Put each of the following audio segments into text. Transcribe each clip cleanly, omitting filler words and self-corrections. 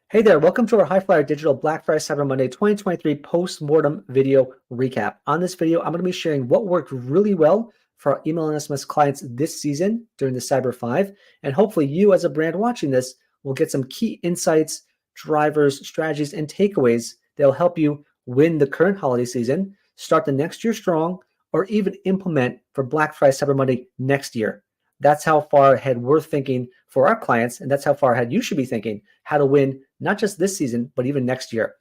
Hey there, welcome to our High Flyer Digital Black Friday Cyber Monday 2023 Post-Mortem video recap. On this video, I'm going to be sharing what worked really well for our email and SMS clients this season during the Cyber 5. And hopefully you as a brand watching this will get some key insights, drivers, strategies, and takeaways that will help you win the current holiday season, start the next year strong, or even implement for Black Friday Cyber Monday next year. That's how far ahead we're thinking for our clients, and that's how far ahead you should be thinking how to win not just this season, but even next year.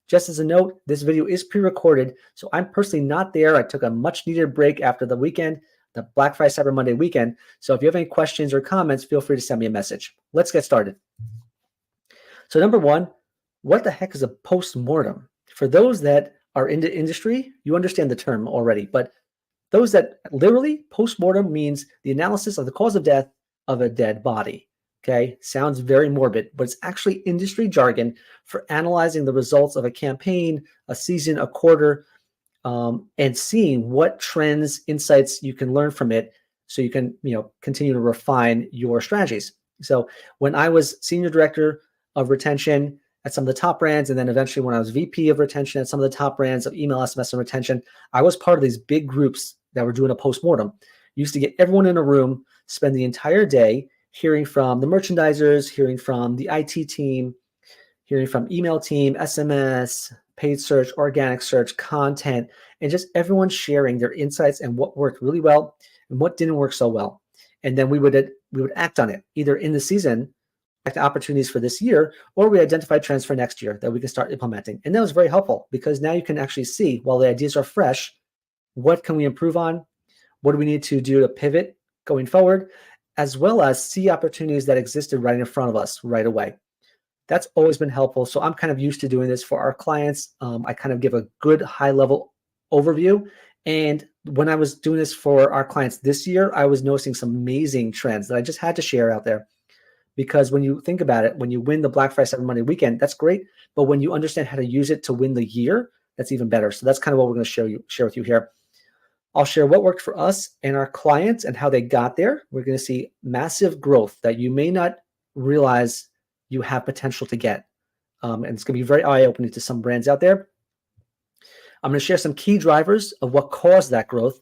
Just as a note, this video is pre-recorded, so I'm personally not there. I took a much needed break after the weekend, the Black Friday Cyber Monday weekend. So if you have any questions or comments, feel free to send me a message. Let's get started. So number one, what the heck is a post-mortem? For those that are in the industry, you understand the term already, but those that literally, post-mortem means the analysis of the cause of death of a dead body. Okay, sounds very morbid, but it's actually industry jargon for analyzing the results of a campaign, a season, a quarter, and seeing what trends, insights you can learn from it, so you can continue to refine your strategies. So when I was senior director of retention at some of the top brands, and then eventually when I was VP of retention at some of the top brands of email, SMS, and retention, I was part of these big groups that were doing a post-mortem. Used to get everyone in a room, spend the entire day hearing from the merchandisers, hearing from the IT team, hearing from email team, SMS, paid search, organic search, content, and just everyone sharing their insights and what worked really well and what didn't work so well. And then we would act on it, either in the season, like the opportunities for this year, or we identify trends for next year that we can start implementing. And that was very helpful because now you can actually see, while the ideas are fresh, what can we improve on? What do we need to do to pivot going forward? As well as see opportunities that existed right in front of us right away. That's always been helpful. So I'm kind of used to doing this for our clients. I kind of give a good high-level overview. And when I was doing this for our clients this year, I was noticing some amazing trends that I just had to share out there. Because when you think about it, when you win the Black Friday Cyber Monday weekend, that's great. But when you understand how to use it to win the year, that's even better. So that's kind of what we're going to share with you here. I'll share what worked for us and our clients and how they got there. We're going to see massive growth that you may not realize you have potential to get. And it's going to be very eye-opening to some brands out there. I'm going to share some key drivers of what caused that growth,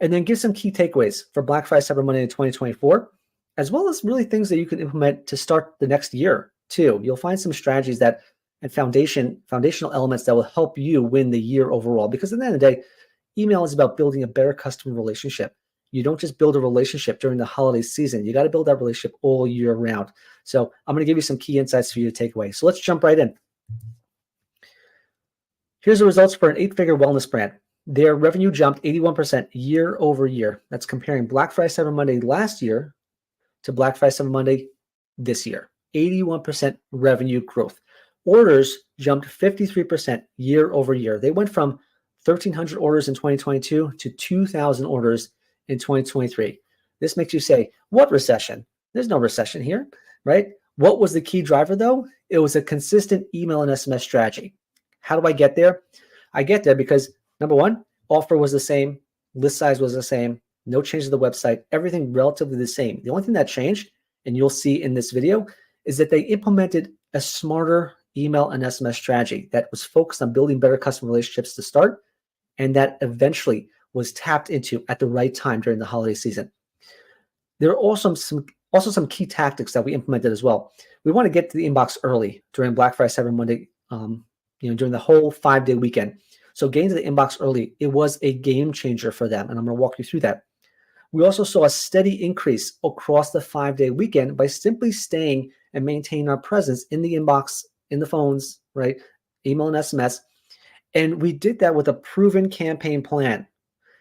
and then give some key takeaways for Black Friday Cyber Monday in 2024, as well as really things that you can implement to start the next year too. You'll find some strategies that and foundational elements that will help you win the year overall. Because at the end of the day, email is about building a better customer relationship. You don't just build a relationship during the holiday season. You got to build that relationship all year round. So I'm going to give you some key insights for you to take away. So let's jump right in. Here's the results for an 8-figure wellness brand. Their revenue jumped 81% year over year. That's comparing Black Friday Cyber Monday last year to Black Friday Cyber Monday this year. 81% revenue growth. Orders jumped 53% year over year. They went from 1,300 orders in 2022 to 2,000 orders in 2023. This makes you say, what recession? There's no recession here, right? What was the key driver though? It was a consistent email and SMS strategy. How do I get there? I get there because number one, offer was the same, list size was the same, no change to the website, everything relatively the same. The only thing that changed, and you'll see in this video, is that they implemented a smarter email and SMS strategy that was focused on building better customer relationships to start, and that eventually was tapped into at the right time during the holiday season. There are also some key tactics that we implemented as well. We want to get to the inbox early during Black Friday Cyber Monday, during the whole 5-day weekend. So getting to the inbox early, it was a game changer for them, and I'm going to walk you through that. We also saw a steady increase across the 5-day weekend by simply staying and maintaining our presence in the inbox, in the phones, right? Email and SMS. And we did that with a proven campaign plan.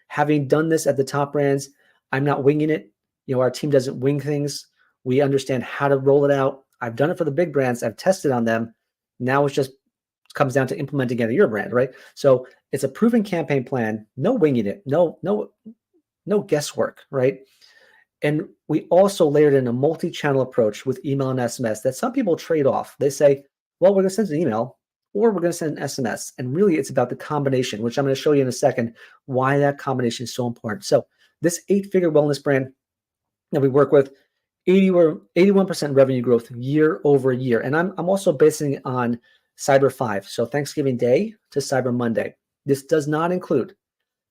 Having done this at the top brands, I'm not winging it. Our team doesn't wing things. We understand how to roll it out. I've done it for the big brands. I've tested on them. Now it just comes down to implementing it at your brand, right? So it's a proven campaign plan. No winging it. No guesswork, right? And we also layered in a multi-channel approach with email and SMS that some people trade off. They say, well, we're going to send an email, or we're going to send an SMS. And really, it's about the combination, which I'm going to show you in a second why that combination is so important. So this 8-figure wellness brand that we work with 81% revenue growth year over year. And I'm also basing it on Cyber 5. So Thanksgiving Day to Cyber Monday. This does not include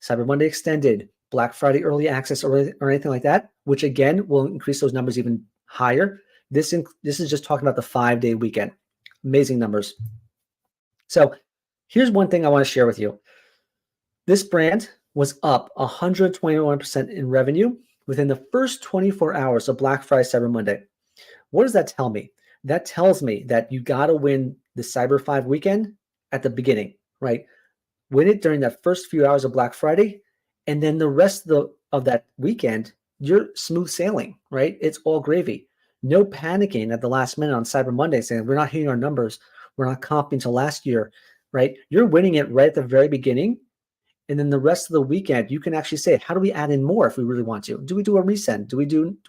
Cyber Monday Extended, Black Friday Early Access, or anything like that, which again will increase those numbers even higher. This is just talking about the 5-day weekend. Amazing numbers. So here's one thing I want to share with you. This brand was up 121% in revenue within the first 24 hours of Black Friday, Cyber Monday. What does that tell me? That tells me that you got to win the Cyber 5 weekend at the beginning, right? Win it during that first few hours of Black Friday, and then the rest of that weekend, you're smooth sailing, right? It's all gravy. No panicking at the last minute on Cyber Monday saying, we're not hitting our numbers. We're not comping to last year, right? You're winning it right at the very beginning. And then the rest of the weekend, you can actually say, how do we add in more if we really want to? Do we do a resend? Do we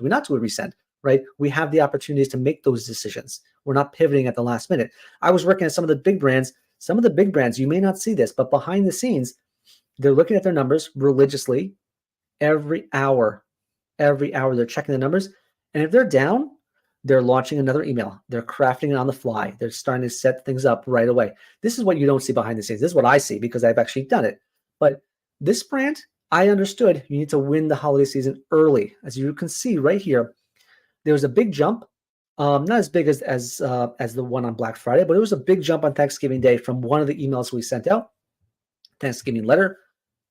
not do a resend, right? We have the opportunities to make those decisions. We're not pivoting at the last minute. I was working at some of the big brands. Some of the big brands, you may not see this, but behind the scenes, they're looking at their numbers religiously every hour. Every hour they're checking the numbers. And if they're down, they're launching another email. They're crafting it on the fly. They're starting to set things up right away. This is what you don't see behind the scenes. This is what I see because I've actually done it. But this brand, I understood you need to win the holiday season early. As you can see right here, there was a big jump. Not as big as the one on Black Friday, but it was a big jump on Thanksgiving Day from one of the emails we sent out. Thanksgiving letter,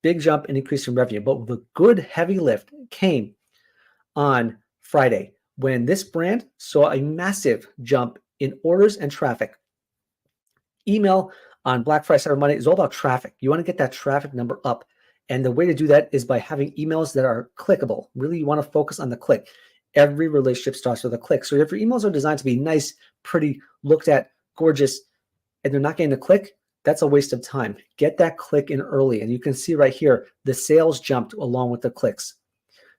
big jump and increase in revenue. But the good heavy lift came on Friday when this brand saw a massive jump in orders and traffic. Email on Black Friday, Cyber Monday is all about traffic. You want to get that traffic number up. And the way to do that is by having emails that are clickable. Really, you want to focus on the click. Every relationship starts with a click. So if your emails are designed to be nice, pretty, looked at, gorgeous, and they're not getting a click, that's a waste of time. Get that click in early. And you can see right here, the sales jumped along with the clicks.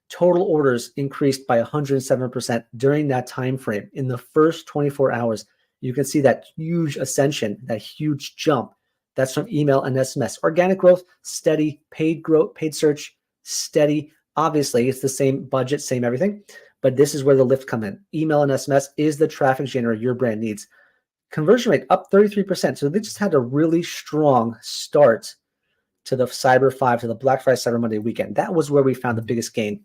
Total orders increased by 107% during that time frame. In the first 24 hours, you can see that huge ascension, that huge jump. That's from email and SMS. Organic growth, steady. Paid growth, paid search, steady. Obviously, it's the same budget, same everything. But this is where the lift come in. Email and SMS is the traffic generator your brand needs. Conversion rate up 33%. So they just had a really strong start to the Cyber 5, to the Black Friday, Cyber Monday weekend. That was where we found the biggest gain.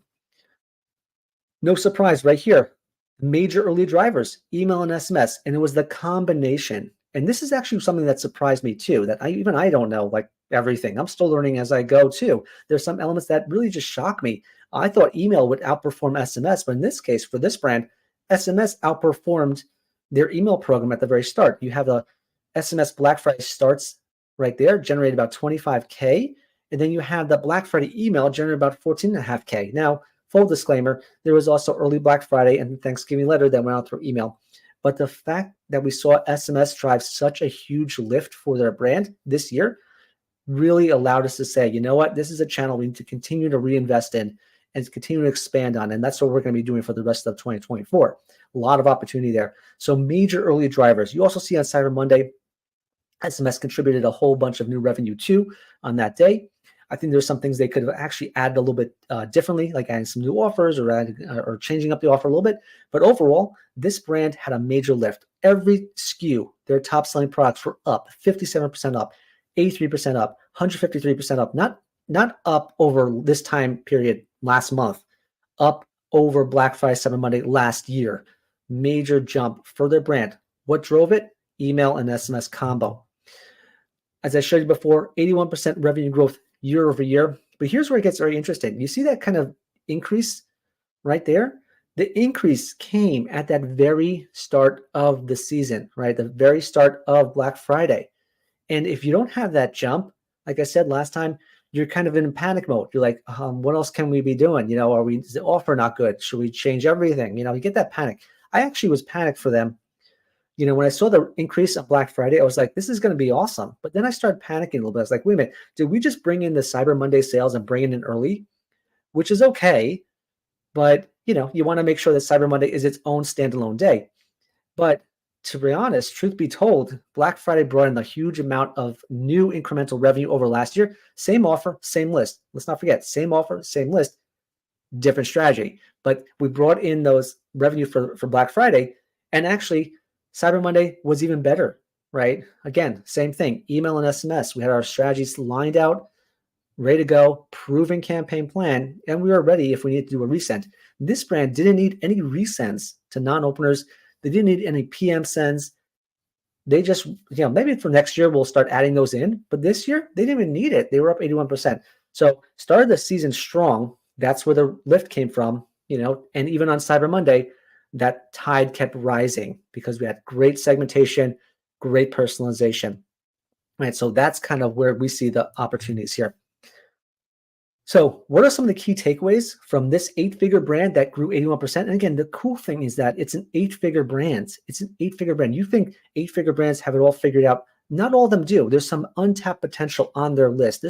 No surprise right here. Major early drivers, email and SMS. And it was the combination. And this is actually something that surprised me too, that I don't know like everything. I'm still learning as I go too. There's some elements that really just shock me. I thought email would outperform SMS, but in this case, for this brand, SMS outperformed their email program at the very start. You have the SMS Black Friday starts right there, generate about 25K. And then you have the Black Friday email generate about 14.5K. Now, full disclaimer, there was also early Black Friday and Thanksgiving letter that went out through email. But the fact that we saw SMS drive such a huge lift for their brand this year really allowed us to say, you know what, this is a channel we need to continue to reinvest in and continue to expand on. And that's what we're going to be doing for the rest of 2024. A lot of opportunity there. So major early drivers. You also see on Cyber Monday, SMS contributed a whole bunch of new revenue too on that day. I think there's some things they could have actually added a little bit differently, like adding some new offers or changing up the offer a little bit. But overall, this brand had a major lift. Every SKU, their top selling products were up, 57% up, 83% up, 153% up. Not up over this time period last month, up over Black Friday, Cyber Monday last year. Major jump for their brand. What drove it? Email and SMS combo. As I showed you before, 81% revenue growth year over year. But here's where it gets very interesting. You see that kind of increase right there? The increase came at that very start of the season, right? The very start of Black Friday. And if you don't have that jump, like I said last time, you're kind of in panic mode. You're like, what else can we be doing? Is the offer not good? Should we change everything? You get that panic. I actually was panicked for them. When I saw the increase on Black Friday, I was like, this is going to be awesome. But then I started panicking a little bit. I was like, wait a minute, did we just bring in the Cyber Monday sales and bring it in early? Which is okay. But, you want to make sure that Cyber Monday is its own standalone day. But to be honest, truth be told, Black Friday brought in a huge amount of new incremental revenue over last year. Same offer, same list. Let's not forget, same offer, same list. different strategy. But we brought in those revenue for Black Friday, and actually Cyber Monday was even better, right? Again, same thing, email and SMS. We had our strategies lined out, ready to go, proven campaign plan, and we were ready if we needed to do a resend. This brand didn't need any resends to non-openers. They didn't need any PM sends. They just, maybe for next year, we'll start adding those in. But this year, they didn't even need it. They were up 81%. So started the season strong. That's where the lift came from, and even on Cyber Monday, that tide kept rising because we had great segmentation, great personalization. Right. So that's kind of where we see the opportunities here. So what are some of the key takeaways from this 8-figure brand that grew 81%? And again, the cool thing is that it's an 8-figure brand. It's an 8-figure brand. You think 8-figure brands have it all figured out. Not all of them do. There's some untapped potential on their list.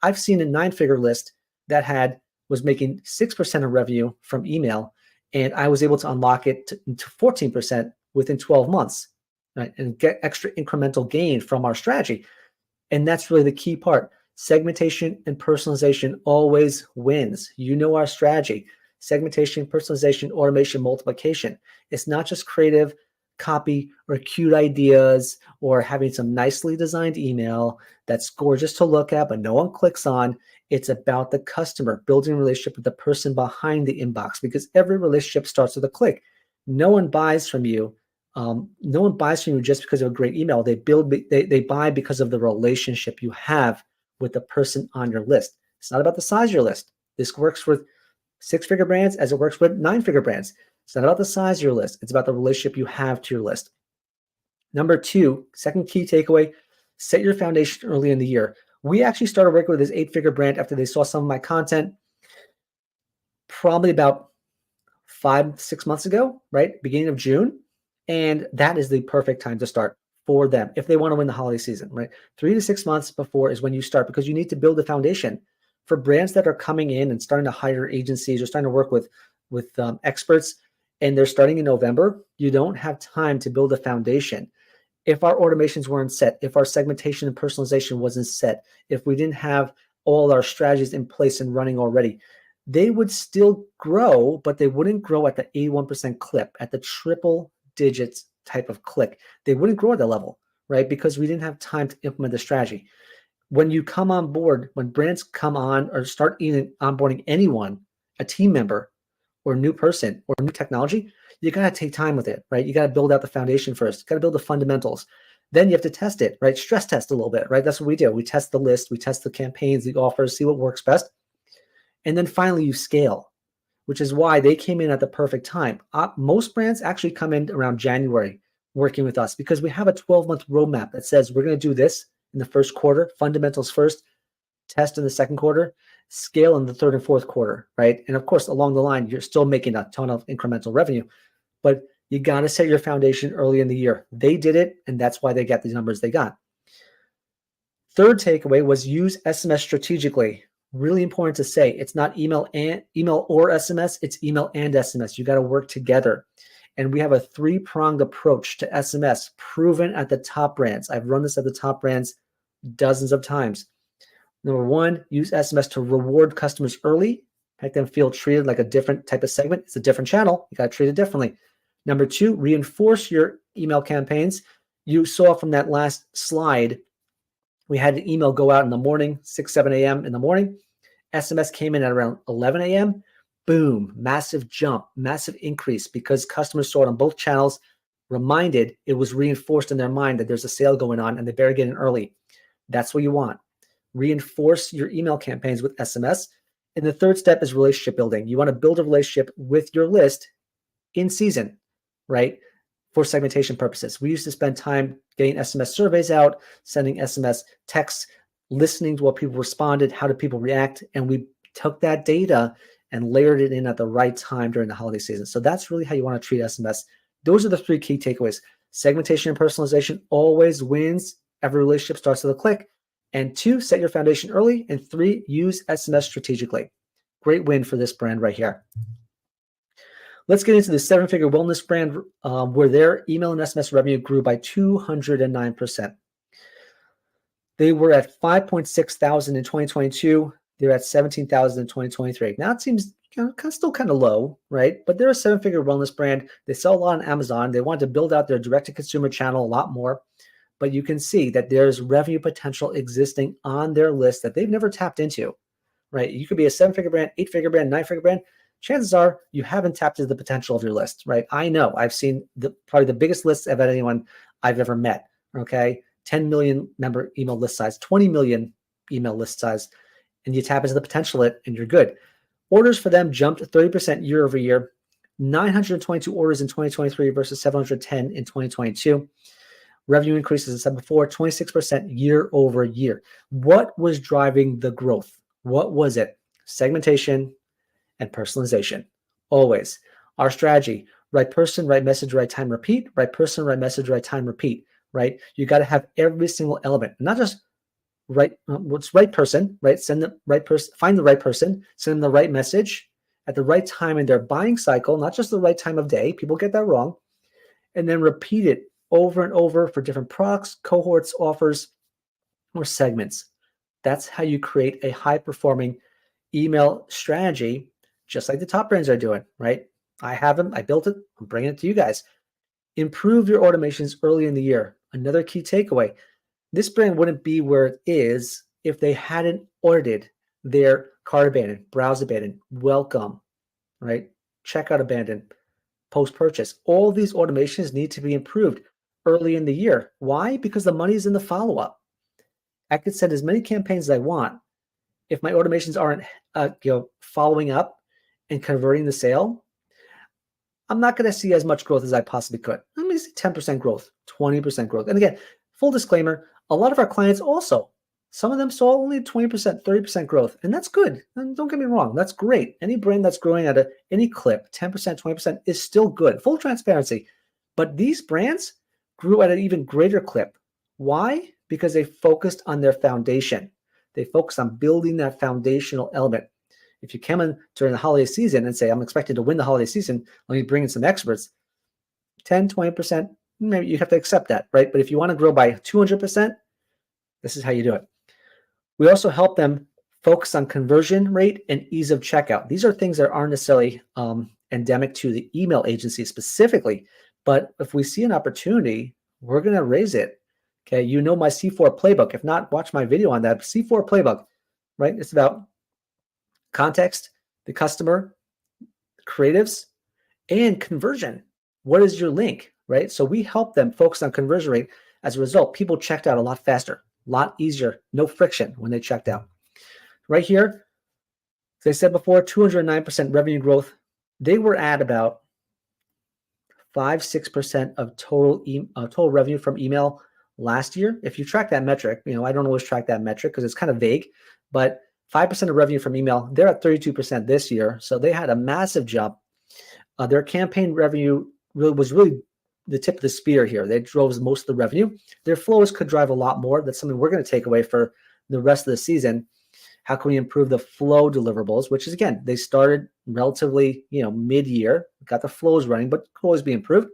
I've seen a 9-figure list that was making 6% of revenue from email, and I was able to unlock it to 14% within 12 months, right? And get extra incremental gain from our strategy. And that's really the key part. Segmentation and personalization always wins. Our strategy. Segmentation, personalization, automation, multiplication. It's not just creative copy or cute ideas or having some nicely designed email that's gorgeous to look at, but no one clicks on. It's about the customer, building a relationship with the person behind the inbox, because every relationship starts with a click. No one buys from you. No one buys from you just because of a great email. They buy because of the relationship you have with the person on your list. It's not about the size of your list. This works with 6-figure brands as it works with 9-figure brands. It's not about the size of your list. It's about the relationship you have to your list. Number 2, second key takeaway, set your foundation early in the year. We actually started working with this 8-figure brand after they saw some of my content probably about 5-6 months ago, right? Beginning of June. And that is the perfect time to start for them if they want to win the holiday season, right? 3 to 6 months before is when you start, because you need to build a foundation. For brands that are coming in and starting to hire agencies or starting to work with experts, and they're starting in November, you don't have time to build a foundation. If our automations weren't set, if our segmentation and personalization wasn't set, if we didn't have all our strategies in place and running already, they would still grow, but they wouldn't grow at the 81% clip, at the triple digits type of click. They wouldn't grow at that level, right? Because we didn't have time to implement the strategy. When you come on board, when brands come on or start even onboarding anyone, a team member or a new person or new technology, you got to take time with it, right? You got to build out the foundation first. You got to build the fundamentals. Then you have to test it, right? Stress test a little bit, right? That's what we do. We test the list, we test the campaigns, the offers, see what works best. And then finally you scale, which is why they came in at the perfect time. Most brands actually come in around January working with us because we have a 12-month roadmap that says we're going to do this in the first quarter, fundamentals first, test in the second quarter, scale in the third and fourth quarter, right? And of course, along the line, you're still making a ton of incremental revenue, but you got to set your foundation early in the year. They did it, and that's why they got these numbers they got. Third takeaway was use SMS strategically. Really important to say, it's not email or SMS, it's email and SMS. You got to work together. And we have a 3-pronged approach to SMS proven at the top brands. I've run this at the top brands dozens of times. Number 1, use SMS to reward customers early, make them feel treated like a different type of segment. It's a different channel. You got to treat it differently. Number 2, reinforce your email campaigns. You saw from that last slide, we had an email go out in the morning, 6, 7 a.m. in the morning. SMS came in at around 11 a.m. Boom, massive jump, massive increase because customers saw it on both channels, reminded, it was reinforced in their mind that there's a sale going on and they better get in early. That's what you want. Reinforce your email campaigns with SMS. And the third step is relationship building. You want to build a relationship with your list in season, right? For segmentation purposes. We used to spend time getting SMS surveys out, sending SMS texts, listening to what people responded, how did people react, and we took that data and layered it in at the right time during the holiday season. So that's really how you want to treat SMS. Those are the 3 key takeaways. Segmentation and personalization always wins. Every relationship starts with a click. And 2, set your foundation early. And 3, use SMS strategically. Great win for this brand right here. Let's get into the 7-figure wellness brand where their email and SMS revenue grew by 209%. They were at $5,600 in 2022. They're at 17,000 in 2023. Now it seems still kind of low, right? But they're a 7-figure wellness brand. They sell a lot on Amazon. They want to build out their direct-to-consumer channel a lot more. But you can see that there's revenue potential existing on their list that they've never tapped into, right? You could be a 7-figure brand, 8-figure brand, 9-figure brand. Chances are you haven't tapped into the potential of your list, right? I know I've seen probably the biggest lists of anyone I've ever met, okay? 10 million member email list size, 20 million email list size, and you tap into the potential of it and you're good. Orders for them jumped 30% year over year, 922 orders in 2023 versus 710 in 2022. Revenue increases, as I said before, 26% year over year. What was driving the growth? What was it? Segmentation and personalization. Always. Our strategy, right person, right message, right time, repeat. Right person, right message, right time, repeat. Right? You got to have every single element, not just what's right person, right? Send the right person, find the right person, send them the right message at the right time in their buying cycle, not just the right time of day. People get that wrong. And then repeat it over and over for different products, cohorts, offers, or segments. That's how you create a high-performing email strategy, just like the top brands are doing, right? I have them. I built it. I'm bringing it to you guys. Improve your automations early in the year. Another key takeaway. This brand wouldn't be where it is if they hadn't audited their cart abandon, browse abandon, welcome, right? Checkout abandon, post-purchase. All these automations need to be improved early in the year. Why? Because the money is in the follow-up. I could send as many campaigns as I want. If my automations aren't following up and converting the sale, I'm not going to see as much growth as I possibly could. I'm going to see 10% growth, 20% growth. And again, full disclaimer, a lot of our clients also, some of them saw only 20%, 30% growth, and that's good. And don't get me wrong, that's great. Any brand that's growing at any clip, 10%, 20% is still good, full transparency. But these brands grew at an even greater clip. Why? Because they focused on their foundation. They focused on building that foundational element. If you come in during the holiday season and say, I'm expected to win the holiday season, let me bring in some experts, 10, 20%, maybe you have to accept that, right? But if you want to grow by 200%, this is how you do it. We also help them focus on conversion rate and ease of checkout. These are things that aren't necessarily endemic to the email agency specifically, but if we see an opportunity, we're going to raise it. Okay, you know my C4 playbook. If not, watch my video on that. C4 playbook, right? It's about context, the customer, creatives, and conversion. What is your link, right? So we help them focus on conversion rate. As a result, people checked out a lot faster, a lot easier, no friction when they checked out. Right here, as I said before, 209% revenue growth. They were at about 5-6% of total revenue from email last year. If you track that metric, I don't always track that metric because it's kind of vague, but 5% of revenue from email, they're at 32% this year. So they had a massive jump. Their campaign revenue was really the tip of the spear here. They drove most of the revenue. Their flows could drive a lot more. That's something we're going to take away for the rest of the season. How can we improve the flow deliverables, which is, again, they started relatively, mid-year, got the flows running, but could always be improved.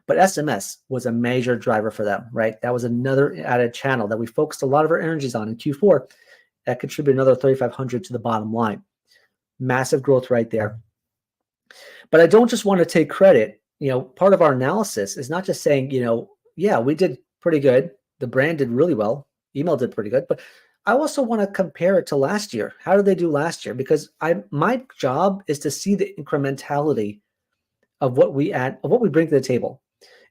But SMS was a major driver for them, right? That was another added channel that we focused a lot of our energies on in Q4. That contributed another 3,500 to the bottom line. Massive growth right there. But I don't just want to take credit. Part of our analysis is not just saying, yeah, we did pretty good. The brand did really well. Email did pretty good. But I also want to compare it to last year. How did they do last year? Because my job is to see the incrementality of what we add, of what we bring to the table.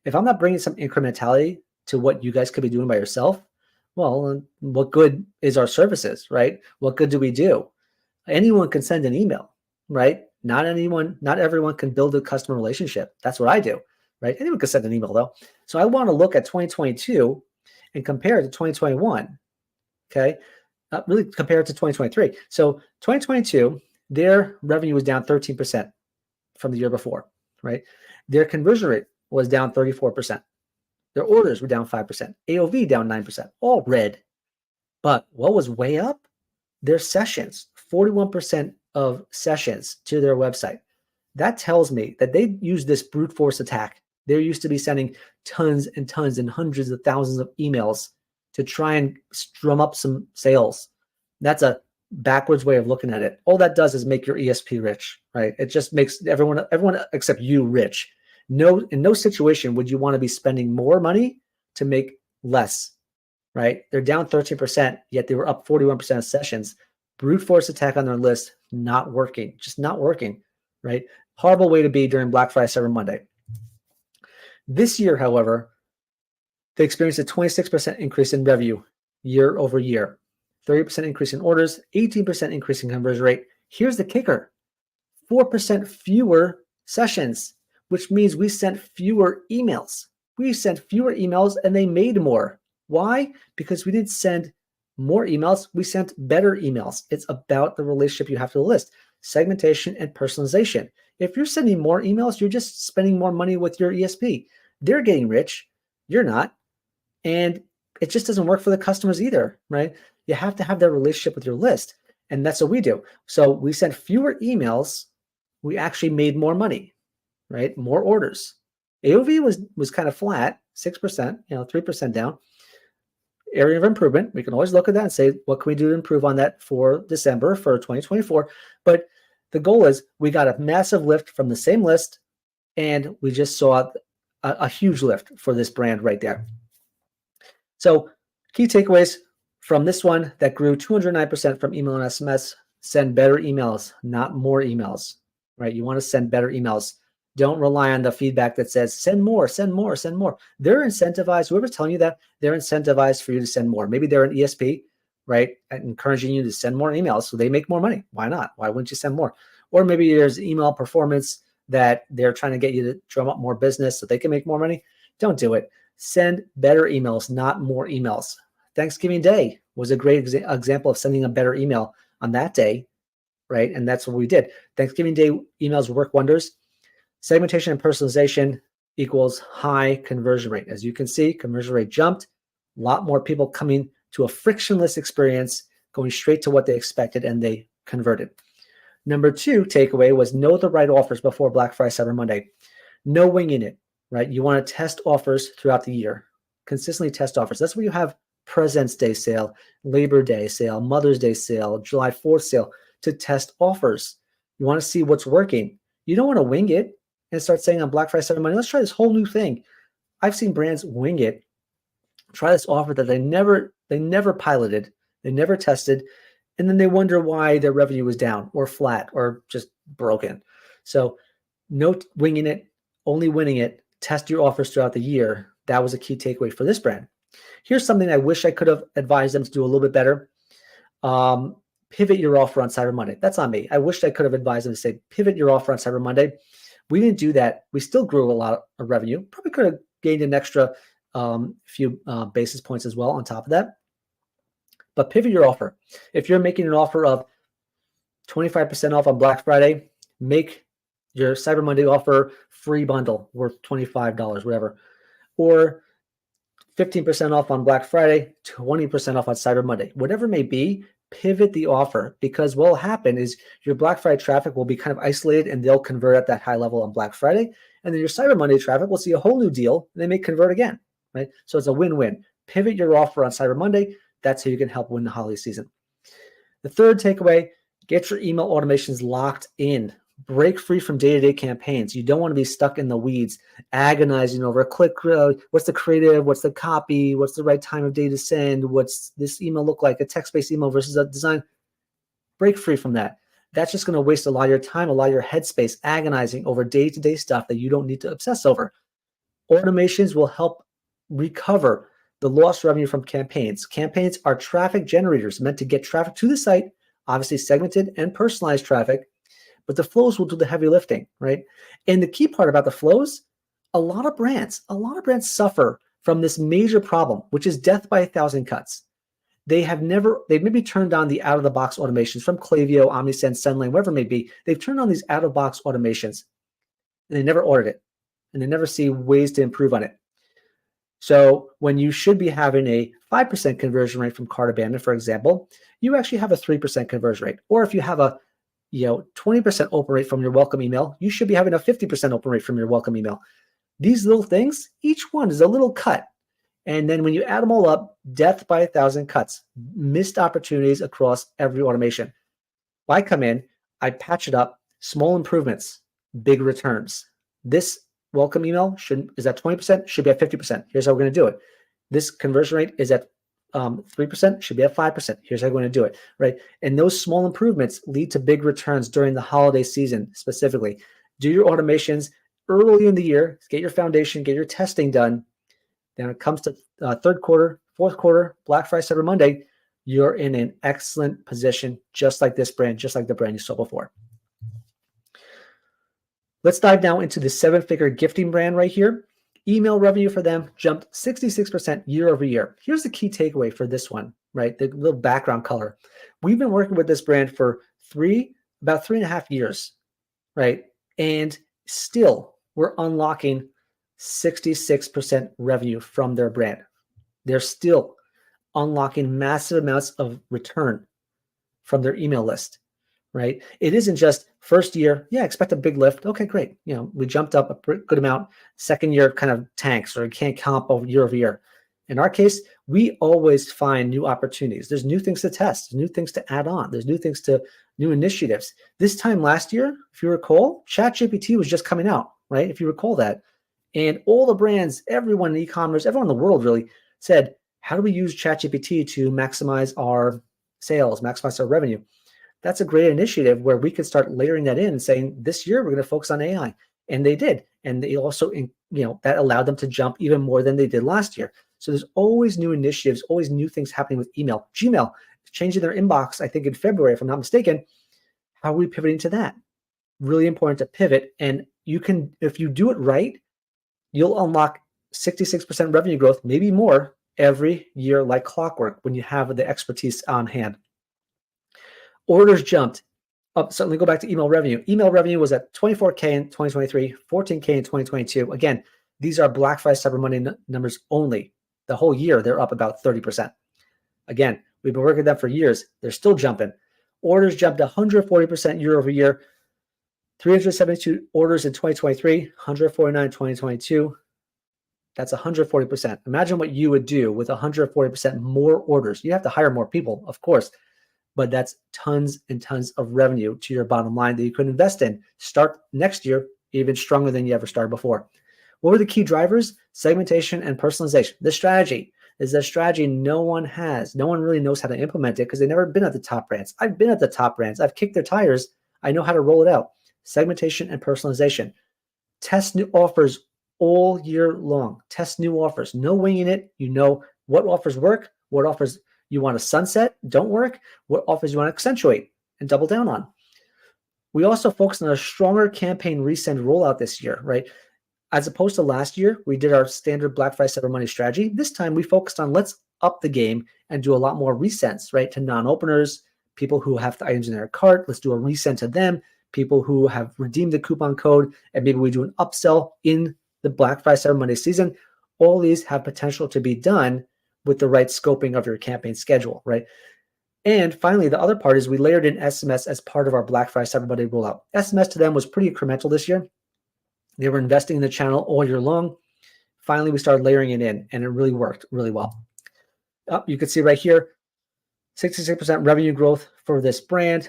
If I'm not bringing some incrementality to what you guys could be doing by yourself, well, what good is our services, right? What good do we do? Anyone can send an email, right? Not everyone can build a customer relationship. That's what I do, right? Anyone can send an email though. So I want to look at 2022 and compare it to 2021, okay? Really compare it to 2023. So 2022, their revenue was down 13% from the year before, right? Their conversion rate was down 34%. Their orders were down 5%. AOV down 9%, all red. But what was way up? Their sessions, 41% of sessions to their website. That tells me that they use this brute force attack. They're used to be sending tons and tons and hundreds of thousands of emails to try and drum up some sales. That's a backwards way of looking at it. All that does is make your ESP rich, right? It just makes everyone except you rich. In no situation would you want to be spending more money to make less, right? They're down 13%, yet they were up 41% of sessions. Brute force attack on their list, not working, just not working, right? Horrible way to be during Black Friday, Cyber Monday. This year, however, they experienced a 26% increase in revenue year over year, 30% increase in orders, 18% increase in conversion rate. Here's the kicker: 4% fewer sessions, which means we sent fewer emails. We sent fewer emails and they made more. Why? Because we didn't send more emails, we sent better emails. It's about the relationship you have to the list, segmentation and personalization. If you're sending more emails, you're just spending more money with your ESP. They're getting rich, you're not. And it just doesn't work for the customers either, right? You have to have that relationship with your list. And that's what we do. So we sent fewer emails, we actually made more money, right? More orders. AOV was kind of flat, 6%, 3% down. Area of improvement, we can always look at that and say, what can we do to improve on that for December, for 2024? But the goal is we got a massive lift from the same list, and we just saw a huge lift for this brand right there. So key takeaways from this one that grew 209% from email and SMS: send better emails, not more emails, right? You want to send better emails. Don't rely on the feedback that says send more, send more, send more. They're incentivized. Whoever's telling you that, they're incentivized for you to send more. Maybe they're an ESP, right? Encouraging you to send more emails so they make more money. Why not? Why wouldn't you send more? Or maybe there's email performance that they're trying to get you to drum up more business so they can make more money. Don't do it. Send better emails, not more emails. Thanksgiving Day was a great example of sending a better email on that day, right? And that's what we did. Thanksgiving Day emails work wonders. Segmentation and personalization equals high conversion rate. As you can see, conversion rate jumped. A lot more people coming to a frictionless experience, going straight to what they expected, and they converted. Number 2 takeaway was know the right offers before Black Friday, Cyber Monday. No winging it, right? You want to test offers throughout the year. Consistently test offers. That's where you have President's Day sale, Labor Day sale, Mother's Day sale, July 4th sale, to test offers. You want to see what's working. You don't want to wing it and start saying on Black Friday, Cyber Monday, let's try this whole new thing. I've seen brands wing it, try this offer that they never piloted, they never tested, and then they wonder why their revenue was down or flat or just broken. So no winging it, only winning it. Test your offers throughout the year. That was a key takeaway for this brand. Here's something I wish I could have advised them to do a little bit better. Pivot your offer on Cyber Monday. That's on me. I wish I could have advised them to say, pivot your offer on Cyber Monday. We didn't do that. We still grew a lot of revenue. Probably could have gained an extra few basis points as well on top of that. But pivot your offer. If you're making an offer of 25% off on Black Friday, make your Cyber Monday offer free bundle worth $25, whatever. Or 15% off on Black Friday, 20% off on Cyber Monday. Whatever it may be, pivot the offer, because what will happen is your Black Friday traffic will be kind of isolated and they'll convert at that high level on Black Friday. And then your Cyber Monday traffic will see a whole new deal and they may convert again, right? So it's a win-win. Pivot your offer on Cyber Monday. That's how you can help win the holiday season. The third takeaway, get your email automations locked in. Break free from day-to-day campaigns. You don't want to be stuck in the weeds, agonizing over what's the creative, what's the copy, what's the right time of day to send, what's this email look like, a text-based email versus a design. Break free from that. That's just going to waste a lot of your time, a lot of your headspace, agonizing over day-to-day stuff that you don't need to obsess over. Automations will help recover the lost revenue from campaigns. Campaigns are traffic generators meant to get traffic to the site, obviously segmented and personalized traffic, but the flows will do the heavy lifting, right? And the key part about the flows, a lot of brands suffer from this major problem, which is death by 1,000 cuts. They've maybe turned on the out-of-the-box automations from Klaviyo, Omnisend, SendLane, whatever it may be. They've turned on these out-of-box automations, and they never ordered it, and they never see ways to improve on it. So when you should be having a 5% conversion rate from cart abandon, for example, you actually have a 3% conversion rate. Or if you have a 20% open rate from your welcome email, you should be having a 50% open rate from your welcome email. These little things, each one is a little cut. And then when you add them all up, death by 1,000 cuts, missed opportunities across every automation. I come in, I patch it up, small improvements, big returns. This welcome email is at 20%, should be at 50%. Here's how we're going to do it. This conversion rate is at 3%, should be at 5%. Here's how we're going to do it, right? And those small improvements lead to big returns during the holiday season specifically. Do your automations early in the year, get your foundation, get your testing done. Then when it comes to third quarter, fourth quarter, Black Friday, Cyber Monday, you're in an excellent position, just like this brand, just like the brand you saw before. Let's dive now into the 7-figure gifting brand right here. Email revenue for them jumped 66% year over year. Here's the key takeaway for this one, right? The little background color. We've been working with this brand for about 3.5 years, right? And still we're unlocking 66% revenue from their brand. They're still unlocking massive amounts of return from their email list, right? It isn't just first year, yeah, expect a big lift. Okay, great. We jumped up a good amount. Second year kind of tanks or can't comp year over year. In our case, we always find new opportunities. There's new things to test, new things to add on. There's new initiatives. This time last year, if you recall, ChatGPT was just coming out, right? If you recall that. And all the brands, everyone in e-commerce, everyone in the world really said, how do we use ChatGPT to maximize our sales, maximize our revenue? That's a great initiative where we could start layering that in and saying, this year we're going to focus on AI. And they did. And they also, that allowed them to jump even more than they did last year. So there's always new initiatives, always new things happening with email. Gmail changing their inbox, I think in February, if I'm not mistaken. How are we pivoting to that? Really important to pivot. And you can, if you do it right, you'll unlock 66% revenue growth, maybe more every year like clockwork when you have the expertise on hand. Orders jumped up. So let me go back to email revenue. Email revenue was at 24K in 2023, 14K in 2022. Again, these are Black Friday Cyber Monday numbers only. The whole year, they're up about 30%. Again, we've been working with them for years. They're still jumping. Orders jumped 140% year over year. 372 orders in 2023, 149 in 2022. That's 140%. Imagine what you would do with 140% more orders. You have to hire more people, of course, but that's tons and tons of revenue to your bottom line that you could invest in. Start next year even stronger than you ever started before. What were the key drivers? Segmentation and personalization. The strategy is a strategy no one has. No one really knows how to implement it because they've never been at the top brands. I've been at the top brands. I've kicked their tires. I know how to roll it out. Segmentation and personalization. Test new offers all year long. Test new offers. No winging it. You know what offers work, what offers you want to sunset, don't work, what offers you want to accentuate and double down on. We also focused on a stronger campaign resend rollout this year, right? As opposed to last year, we did our standard Black Friday Cyber Monday strategy. This time we focused on let's up the game and do a lot more resends, right? To non-openers, people who have the items in their cart. Let's do a resend to them. People who have redeemed the coupon code, and maybe we do an upsell in the Black Friday Cyber Monday season. All these have potential to be done with the right scoping of your campaign schedule, right? And finally, the other part is we layered in SMS as part of our Black Friday Cyber Monday rollout. SMS to them was pretty incremental this year. They were investing in the channel all year long. Finally, we started layering it in, and it really worked really well. You can see right here, 66% revenue growth for this brand.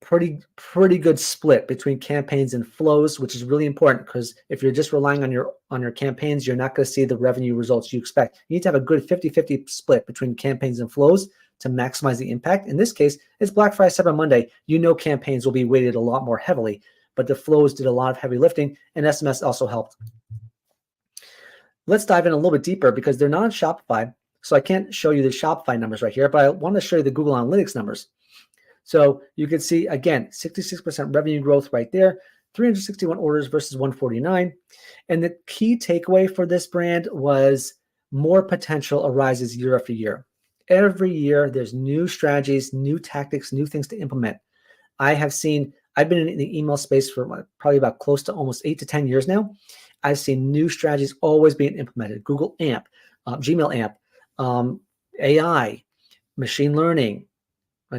Pretty good split between campaigns and flows, which is really important because if you're just relying on your campaigns, you're not going to see the revenue results you expect. You need to have a good 50-50 split between campaigns and flows to maximize the impact. In this case, it's Black Friday Cyber Monday. Campaigns will be weighted a lot more heavily, but the flows did a lot of heavy lifting, and SMS also helped. Let's dive in a little bit deeper because they're not on Shopify, so I can't show you the Shopify numbers right here, but I want to show you the Google Analytics numbers. So you can see, again, 66% revenue growth right there, 361 orders versus 149. And the key takeaway for this brand was more potential arises year after year. Every year, there's new strategies, new tactics, new things to implement. I've been in the email space for probably about close to almost 8 to 10 years now. I've seen new strategies always being implemented. Google AMP, Gmail AMP, AI, machine learning,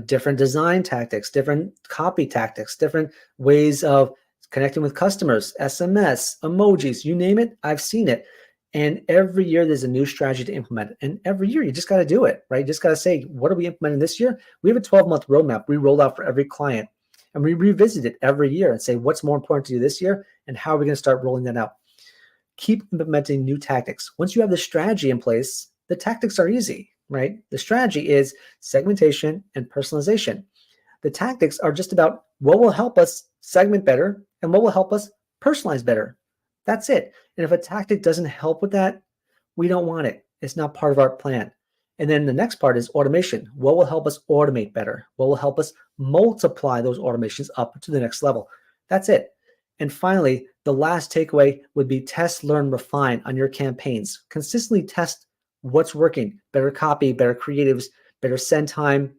different design tactics, different copy tactics, different ways of connecting with customers, SMS, emojis, you name it, I've seen it. And every year there's a new strategy to implement. And every year you just got to do it, right? You just got to say, what are we implementing this year? We have a 12-month roadmap we roll out for every client. And we revisit it every year and say, what's more important to you this year? And how are we going to start rolling that out? Keep implementing new tactics. Once you have the strategy in place, the tactics are easy, right? The strategy is segmentation and personalization. The tactics are just about what will help us segment better and what will help us personalize better. That's it. And if a tactic doesn't help with that, we don't want it. It's not part of our plan. And then the next part is automation. What will help us automate better? What will help us multiply those automations up to the next level? That's it. And finally, the last takeaway would be test, learn, refine on your campaigns. Consistently test what's working. Better copy, better creatives, better send time,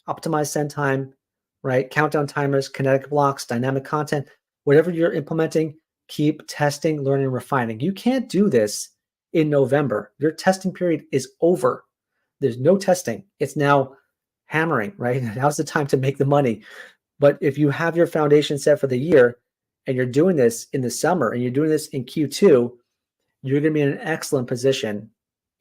optimize send time, right? Countdown timers, kinetic blocks, dynamic content, whatever you're implementing, keep testing, learning, refining. You can't do this in November. Your testing period is over. There's no testing. It's now hammering, right? Now's the time to make the money. But if you have your foundation set for the year and you're doing this in the summer and you're doing this in Q2, you're going to be in an excellent position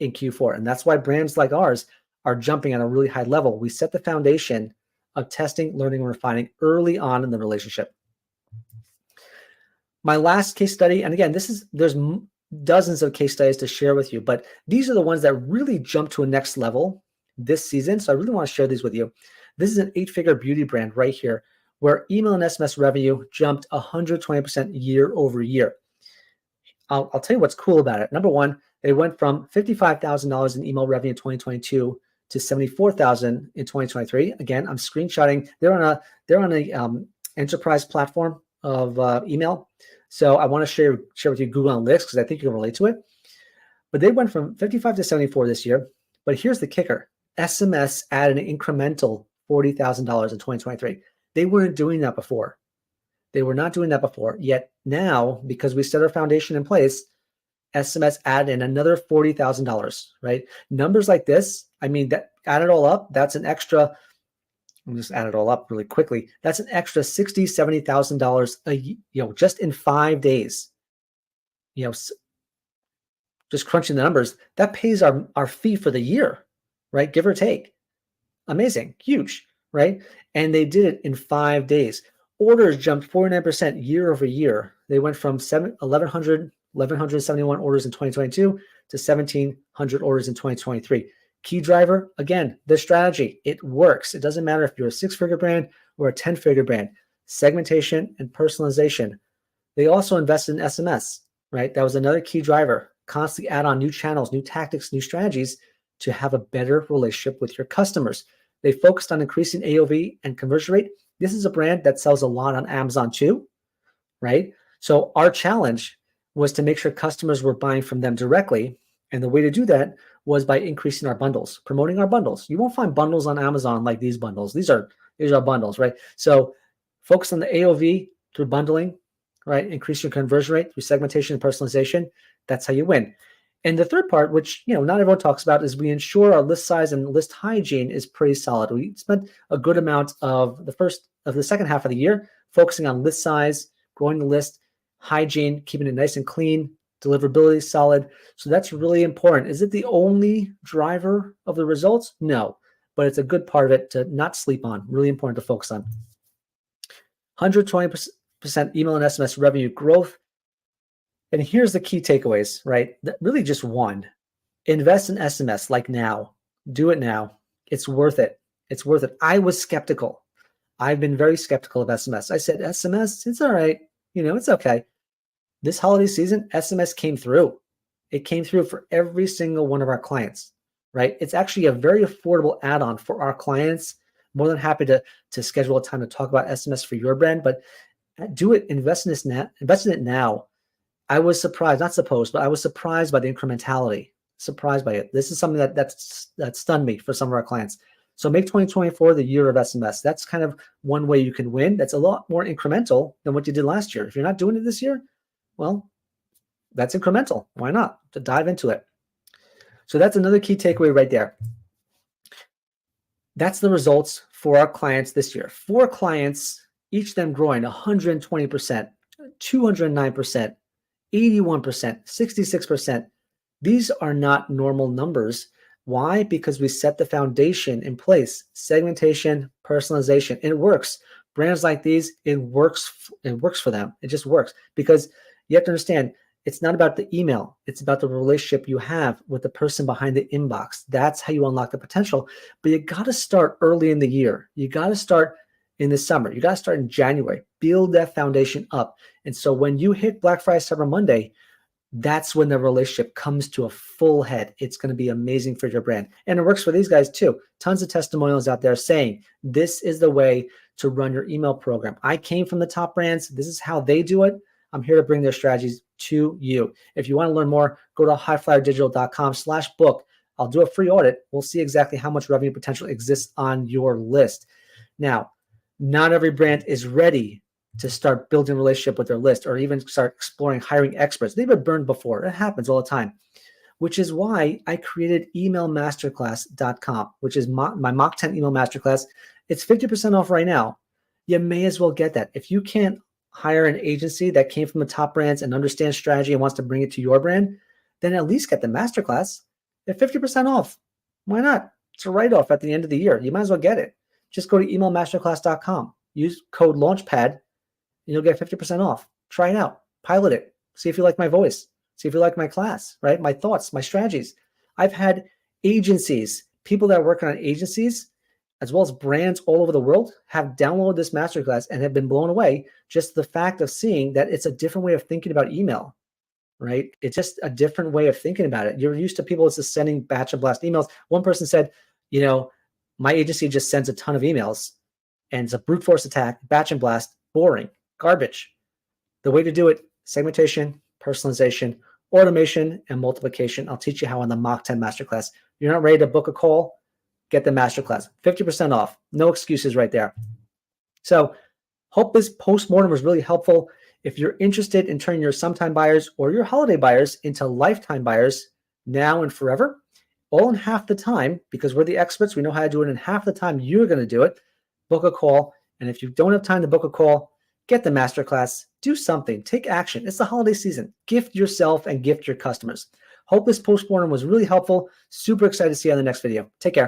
in Q4. And that's why brands like ours are jumping at a really high level. We set the foundation of testing, learning, and refining early on in the relationship. My last case study, and again, there's dozens of case studies to share with you, but these are the ones that really jump to a next level this season. So I really want to share these with you. This is an 8-figure beauty brand right here, where email and SMS revenue jumped 120% year over year. I'll tell you what's cool about it. Number one, they went from $55,000 in email revenue in 2022 to $74,000 in 2023. Again, I'm screenshotting. They're on a enterprise platform of email. So I want to share with you Google Analytics because I think you can relate to it. But they went from 55 to 74 this year. But here's the kicker. SMS added an incremental $40,000 in 2023. They weren't doing that before. They were not doing that before. Yet now, because we set our foundation in place, SMS added in another $40,000, right? Numbers like this, I mean, that add it all up, that's an extra, I'll just add it all up really quickly. That's an extra $60,000, $70,000 just in 5 days. Just crunching the numbers, that pays our fee for the year, right? Give or take. Amazing, huge, right? And they did it in 5 days. Orders jumped 49% year over year. They went from 1,171 orders in 2022 to 1,700 orders in 2023. Key driver, again, the strategy. It works. It doesn't matter if you're a 6-figure brand or a 10-figure brand. Segmentation and personalization. They also invested in SMS, right? That was another key driver. Constantly add on new channels, new tactics, new strategies to have a better relationship with your customers. They focused on increasing AOV and conversion rate. This is a brand that sells a lot on Amazon too, right? So our challenge was to make sure customers were buying from them directly. And the way to do that was by increasing our bundles, promoting our bundles. You won't find bundles on Amazon like these bundles. These are bundles, right? So focus on the AOV through bundling, right? Increase your conversion rate through segmentation and personalization. That's how you win. And the third part, which not everyone talks about, is we ensure our list size and list hygiene is pretty solid. We spent a good amount of the second half of the year focusing on list size, growing the list, hygiene, keeping it nice and clean, deliverability solid. So that's really important. Is it the only driver of the results? No, but it's a good part of it to not sleep on. Really important to focus on. 120% email and SMS revenue growth. And here's the key takeaways, right? Really just one. Invest in SMS like now. Do it now. It's worth it. It's worth it. I was skeptical. I've been very skeptical of SMS. I said, SMS, it's all right. It's okay. This holiday season, SMS came through. It came through for every single one of our clients, right? It's actually a very affordable add-on for our clients. More than happy to schedule a time to talk about SMS for your brand, but do it. Invest in it now. I was surprised, I was surprised by the incrementality, surprised by it. This is something that stunned me for some of our clients. So make 2024 the year of SMS. That's kind of one way you can win. That's a lot more incremental than what you did last year. If you're not doing it this year, well, that's incremental. Why not? To dive into it. So that's another key takeaway right there. That's the results for our clients this year. 4 clients, each of them growing 120%, 209%, 81%, 66%, These are not normal numbers. Why? Because we set the foundation in place, segmentation, personalization, and it works. Brands like these, it works for them. It just works because you have to understand it's not about the email. It's about the relationship you have with the person behind the inbox. That's how you unlock the potential. But you got to start early in the year. You got to start in the summer. You got to start in January. Build that foundation up. And so when you hit Black Friday, Cyber Monday, that's when the relationship comes to a full head. It's going to be amazing for your brand. And it works for these guys too. Tons of testimonials out there saying this is the way to run your email program. I came from the top brands. This is how they do it. I'm here to bring their strategies to you. If you want to learn more, go to highflyerdigital.com/book. I'll do a free audit. We'll see exactly how much revenue potential exists on your list. Now, not every brand is ready to start building a relationship with their list or even start exploring hiring experts. They've been burned before. It happens all the time, which is why I created emailmasterclass.com, which is my Mach 10 email masterclass. It's 50% off right now. You may as well get that. If you can't hire an agency that came from the top brands and understands strategy and wants to bring it to your brand, then at least get the masterclass at 50% off. Why not? It's a write-off at the end of the year. You might as well get it. Just go to emailmasterclass.com. Use code LAUNCHPAD and you'll get 50% off. Try it out. Pilot it. See if you like my voice. See if you like my class, right? My thoughts, my strategies. I've had agencies, people that work on agencies, as well as brands all over the world, have downloaded this masterclass and have been blown away. Just the fact of seeing that it's a different way of thinking about email, right? It's just a different way of thinking about it. You're used to people just sending batch and blast emails. One person said, my agency just sends a ton of emails and it's a brute force attack, batch and blast, boring, garbage. The way to do it, segmentation, personalization, automation, and multiplication. I'll teach you how on the Mach 10 Masterclass. You're not ready to book a call? Get the Masterclass. 50% off. No excuses right there. So hope this Post-Mortem was really helpful. If you're interested in turning your sometime buyers or your holiday buyers into lifetime buyers now and forever, all in half the time, because we're the experts, we know how to do it in half the time you're going to do it, book a call. And if you don't have time to book a call, get the masterclass, do something, take action. It's the holiday season. Gift yourself and gift your customers. Hope this Post-Mortem was really helpful. Super excited to see you on the next video. Take care.